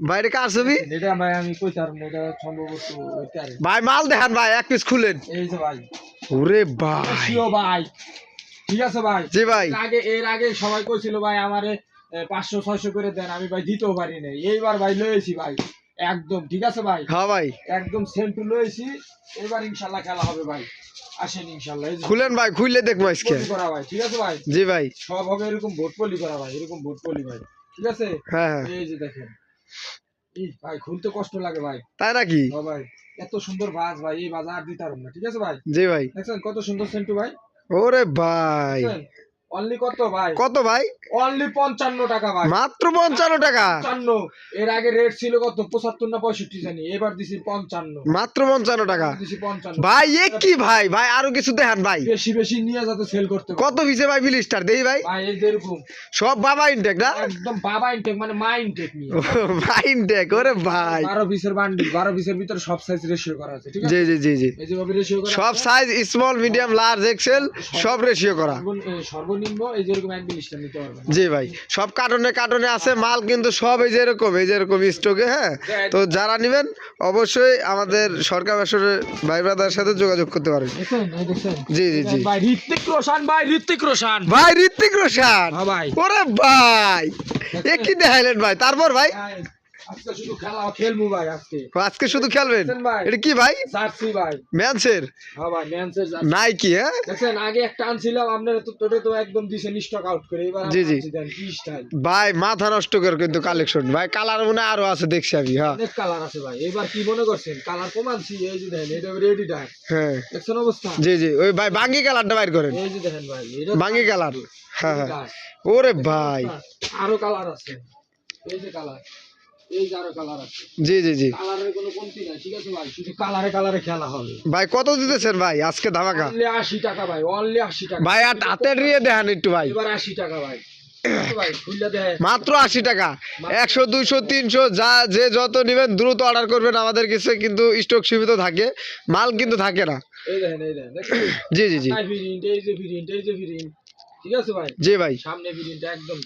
বাইরে কার ছবি? এটা ভাই আমি কইতার না, এটা সম্ভবত ওইটারে। ভাই মাল দেখান ভাই, এক পিস খুলেন। এই যে ভাই, ওরে ভাই, শিও ভাই, ঠিক আছে ভাই। জি ভাই। এর আগে সবাই কইছিল ভাই আমারে 500-600 করে দেন, আমি ভাই দিতেও পারি নাই। এইবার ভাই লয়েছি ভাই একদম, ঠিক আছে ভাই, হ্যাঁ ভাই, একদম সেন্টু লয়েছি। এবার ইনশাল্লাহ খেলা হবে ভাই, আসেন ইনশাল্লাহ। এই যে খুলেন ভাই, খুললে দেখবো আজকে। ভোটপলি করা ভাই, ঠিক আছে ভাই, জি ভাই, সব হবে এরকম ভোটপলি করা ভাই, এরকম ভোটপলি ভাই, ঠিক আছে। হ্যাঁ হ্যাঁ, এই যে দেখেন, ভাই খুলতে কষ্ট লাগে ভাই। তাই নাকি? ও ভাই, এত সুন্দর ভাজ ভাই, এই ভাজ আর দিতে পারবো না, ঠিক আছে ভাই। জি ভাই। দেখছেন কত সুন্দর সেন্টু ভাই, ওরে ভাই, অনলি কত ভাই? কত ভাই? অনলি 55 টাকা ভাই, মাত্র 55 টাকা? 55। এর আগে রেট ছিল কত, 75 না 65 জানি, এবার দিছি 55, মাত্র 55 টাকা দিছি 55 ভাই। এ কি ভাই, ভাই আরো কিছু দেখান ভাই। বেশি বেশি নিয়ে যাতে সেল করতে পারে। কত পিসে ভাই বিলিস্টার দেই ভাই? ভাই এই যেরকম সব বাবা ইনটেক না? একদম বাবা ইনটেক, মানে মা ইনটেক নিয়ে ভাই ইনটেক, ওরে ভাই। 12 পিসের বান্ডিল, 12 পিসের ভিতরে সব সাইজ রেশিও করা আছে, ঠিক আছে। জি জি জি জি, এই যে ভাবে রেশিও করা সব আছে। Size small medium large Excel সব রেশিও করা। সর্বনিম্ন এই যেরকম এক বিলিস্টার নিতে পারবেন। জি ভাই, সব কার্টনে কার্টনে আছে মাল, কিন্তু সব এই যেরকম স্টকে। হ্যাঁ, তো যারা নেবেন অবশ্যই আমাদের সরকার বেসরকারি ভাই ব্রাদারের সাথে যোগাযোগ করতে পারেন। দেখছেন, এই দেখছেন, জি জি জি ভাই ঋত্বিক রোশন, ভাই ঋত্বিক রোশন, ভাই, ঋত্বিক রোশন। হ্যাঁ ভাই। ওরে ভাই, এ কি দেখাইলেন ভাই? তারপর ভাই আজকে শুধু খেলা খেলবো ভাই, আজকে আজকে শুধু খেলবেন? দেখছেন ভাই, এটা কি ভাই? জার্সি ভাই, ম্যানসের? হ্যাঁ ভাই ম্যানচেস্টার জার্সি। নাইকি? হ্যাঁ, দেখছেন আগে একটা আনছিলাম, আপনারা তো তোরে তো একদম দিছেন স্টক আউট করে, এবার জি, জি। দেন কি স্টাইল ভাই মাথা নষ্ট করে কিন্তু কালেকশন ভাই, কালার মনে হয় আরো আছে দেখছি আমি। হ্যাঁ অনেক কালার আছে ভাই, এবার কি মনে করছেন কালার কমানছি? এই যে দেখেন, এটা রেডি ডাক, হ্যাঁ, দেখছেন অবস্থা। জি জি, ওই ভাই বাঙ্গি কালারটা বাইর করেন। এই যে দেখেন ভাই, এটা বাঙ্গি কালার, হ্যাঁ হ্যাঁ। ডাক। ওরে ভাই, আরো কালার আছে, এই যে কালার, এই যে আরো কালার আছে, জি জি জি কালারের কোনো কমতি নাই, ঠিক আছে ভাই, শুধু কালারে কালারে খেলা হবে ভাই। কত দিতেছেন ভাই আজকে ধামাকা? অনলি 80 টাকা ভাই, অনলি 80 টাকা ভাই আর হাতে নিয়ে দেখান একটু ভাই। এবার 80 টাকা ভাই, ঠিক আছে ভাই, খুললে দেয় মাত্র 80 টাকা। 100 200 300 যা যে যত নেবেন দ্রুত অর্ডার করবেন আমাদের কাছে, কিন্তু স্টক সীমিত থাকে, মাল কিন্তু থাকে না। এই দেখেন, এই দেখেন, দেখছেন? জি জি জি এই প্রিন্ট, এই যে প্রিন্ট, এই যে প্রিন্ট, ঠিক আছে ভাই। জি ভাই, সামনে প্রিন্ট একদম